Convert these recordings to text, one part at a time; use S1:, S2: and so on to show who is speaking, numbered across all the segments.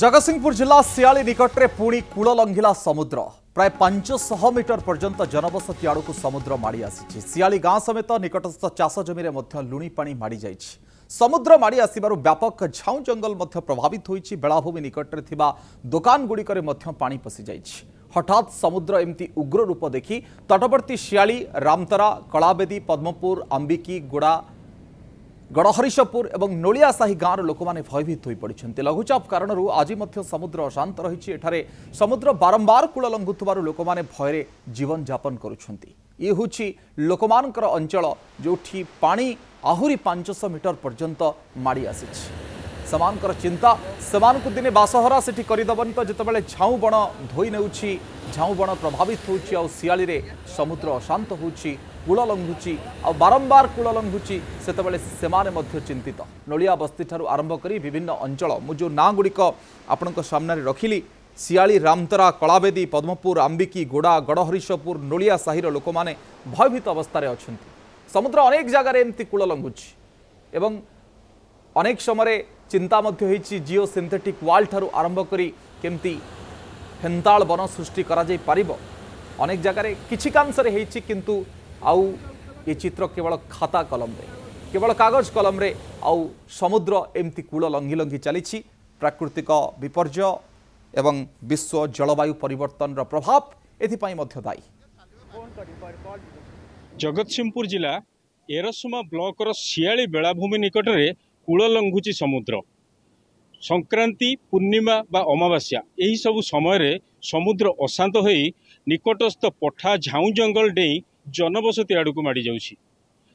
S1: जगतसिंहपुर जिला सियाली निकट में पुणी कूल लंघिला समुद्र प्राय 500 मीटर पर्यंत जनबसती आड़ को समुद्र माड़ी आसी सियाली गाँ समेत निकटस्थ चाष जमी में लुणी पानी माड़ी जाइए समुद्र माड़ी आसबार व्यापक झाऊ जंगल प्रभावित होइछि। बेलाभूमि निकट में थिबा दुकान गुड़िकर पानी पशि जाइछि। हठात समुद्र एमती उग्र रूप देखि तटवर्ती सियाली रामतरा कलाबेदी पद्मपुर अंबिकी गुड़ा गड़हरीशपुर और नोलियासाही गाँव लोक मैंने भयभीत हो पड़ते। लघुचाप कारण आज समुद्र अशांत रही एठारे समुद्र बारंबार कूल लंघुवर लोक मैंने भय जीवन यापन करुछंती। ये हूँ लोकमानकर अंचल जोठी पानी आहुरी 500 मीटर पर्यंत माड़ी आसी समानकर चिंता सेमानकु दिने बासहरा सेठी करदेबनी तो जितेबाला झाऊ बण धोई नेउछि झाऊ बण प्रभावित होउछि आ सियाली रे समुद्र अशांत होउछि कूल लंघुछि आ बारंबार कूल लंघुछि सेतेबाला सेमाने मध्य चिंतित। नोलिया बस्ती ठारू आरंभ करी विभिन्न अंचल मु जो ना गुड़िक आपणक सामने रखिली सियाली रामतरा कलाबेदी पद्मपुर अंबिकी गोड़ा गड़हरीशपुर नोलिया साहिर लोक मैंने भयभीत अवस्था अछंती। समुद्र अनेक जगार एमती कूल लंघुछि एवं अनेक समय चिंता मध्य होइछि जिओ सिंथेटिक वाल ठारू आरंभ करी केमती हेन्ताल वन सृष्टि करा जाई पारिबो। अनेक जगार किछि कांसरे होइछि किंतु आउ ये चित्र केवल खाता कलम रे केवल कागज कलम रे आउ समुद्र एमती कूल लंघी लंघी चली प्राकृतिक विपर्य एवं विश्व जलवायु परिवर्तन प्रभाव एथिपाई मध्य दायी।
S2: जगतसिंहपुर जिला एरसमा ब्लॉक सियाली बेलाभूमि निकट में कूल लंघुची समुद्र संक्रांति पूर्णिमा बा अमावास्या यही सब समय समुद्र अशांत हो निकटस्थ पठा झाऊ जंगल डेई जनबसती आड़ को माड़ी जाउछि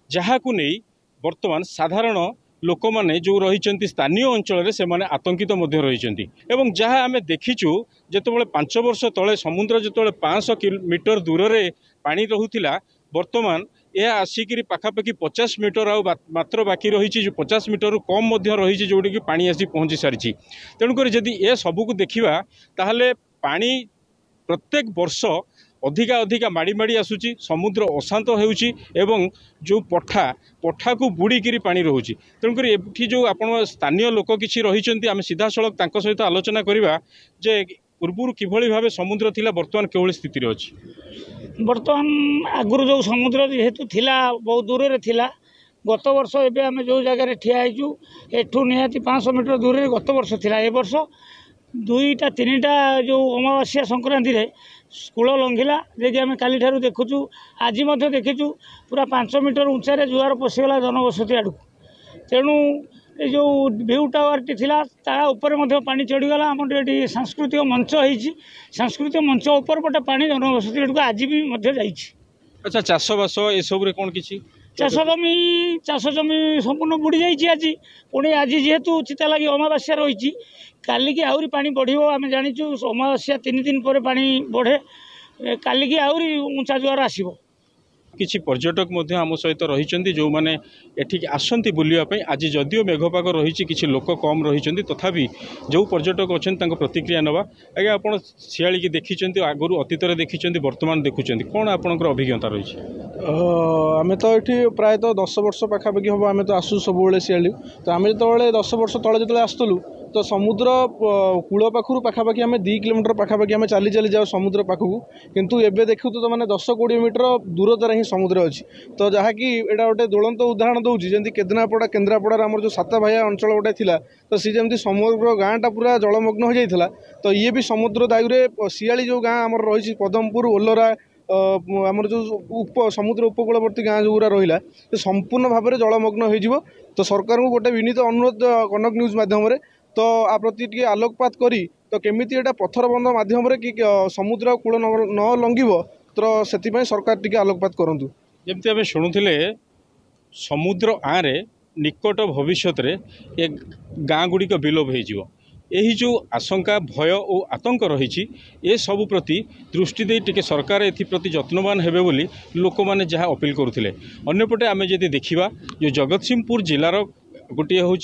S2: जहाँ को नहीं वर्तमान साधारण लोक माने जो रही स्थानीय अंचल से माने आतंकित रही एवं जहाँ आम देखीचु जितेबाला 5 वर्ष तले समुद्र जो 500 मीटर दूर से पानी रोला वर्तमान यह आसिक पाखापाखि 50 मीटर मात्र बाकी रही जो 50 मीटर कम रही जोटी कि पानी आसी पहुँची सारी। तेणुक जदि ए सबू देखा ताहले पानी प्रत्येक वर्ष अधिका अधिका माड़ी माड़ी आसूची समुद्र अशांत होउची एवं जो पठा को बुड़ीकी पानी रोचे। तेणुक ये जो आप स्थानीय लोक किसी रही आम सीधा सड़क सहित आलोचना करवा जे पूर्व किभली भाव समुद्र थिला वर्तमान केवल स्थिति अच्छी।
S3: बर्तमान आगुरी जो समुद्र जेहेतु थिला बहुत दूर रे थिला गत वर्ष एबे आमे जो जगह ठिया होइछु एठू निहाती 500 मीटर दूर रे गत वर्ष थिला ए वर्ष 2टा 3टा जो अमावास्या संक्रांति रे कूल लंघिला जे आमे काली ठारू देखुछु आज मध्य देखिछु पूरा 500 मीटर उंचा रे जुआर पशिगला जनबसती आडू। तेणु ये जो व्यू टावर टी थिला ता ऊपर मध्य पानी चढ़ीगला आम ये सांस्कृतिक मंच होइछि सांस्कृतिक मंच ऊपर पटे पानी जनबसती आडू आज भी मध्य जाइछि।
S2: अच्छा चाषबास ए सब रे कोन किछि
S3: चाष जमी संपूर्ण बुड़ी जाइए। आज पुणी आज जेहेतु चिता लगी अमावास्या रही काली की आहरी पानी बढ़ो आम जाचु अमावास्या 3 दिन पर पानी बढ़े काली की आहरी ऊंचा जुआर आसो।
S2: किछि पर्यटक मध्य आम सहित रही जो मैंने एठिक आसती बुलापी आज जदिव मेघपाग रही किसी लोक कम रही तथापि जो पर्यटक अच्छा प्रतिक्रिया नवा आगे आप सियाली की देखी आगुरी अतीत देखी वर्तमान देखुं कौन आपंकर अभिज्ञता रही
S4: आम तो ये प्रायतः 10 वर्ष पाखापाखि हम आम तो आसू सब सियाली तो आम जो 10 वर्ष तले जो आसलु तो समुद्र कूल पाखु पाखापाखि आम 2 किलोमीटर पाखापाखि आम चली चली जाओ समुद्र पाखक किंतु एबे देखु तो मैंने 10-20 मीटर दूरतार ही समुद्र अच्छी तो जहाँकि एटा गोटे ज्वलंत उदाहरण दूसरी जमी केन्द्रापड़ा आम जो सात भाइया अंचल गोटे थिला तो सी जमी समग्र गाँटा पूरा जलमग्न हो जाता तो ये भी समुद्र दायुरे सियाली जो गाँ आम रही पदमपुर ओलोरा आमर जो समुद्र उपकूलवर्ती गाँ जो रहा संपूर्ण भाव में जलमग्न हो तो सरकार को गोटे विनीत अनुरोध कनक न्यूज माध्यम तो आ प्रति टी आलोकपात करी तो केमिति एटा पत्थर बंध माध्यम कि समुद्र कूल न लंघिब तो से सरकार टी आलोकपात करूँ।
S2: जमती आम शुणुले समुद्र आरे निकट भविष्य ये गाँ गुड़िक विलोप हो यही जो आशंका भय और आतंक रही ए सब प्रति दृष्टि दे टिके सरकार एप्रति जत्नवान हेबे बोली लोक माने जहाँ अपील करुले। अन्यपटे आम जदि देखा जो जगतसिंहपुर जिलार गोटे हूँ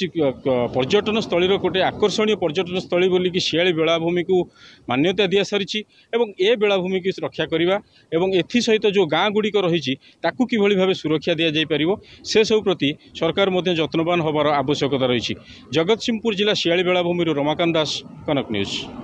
S2: पर्यटन स्थलीर गोटे आकर्षणीय पर्यटन स्थली बोलिकी शियाली बेलाभूमि को मान्यता दि सारी एवं ए बेलाभूमि की रक्षा करवा एवं एथि सहित जो गाँ गुड़िक रही किभली भाव सुरक्षा दि जापर से सब प्रति सरकार मध्य जत्नवान होबार आवश्यकता रही। जगतसिंहपुर जिला शियाली बेलाभूमि रमाकांत दास, कनक न्यूज।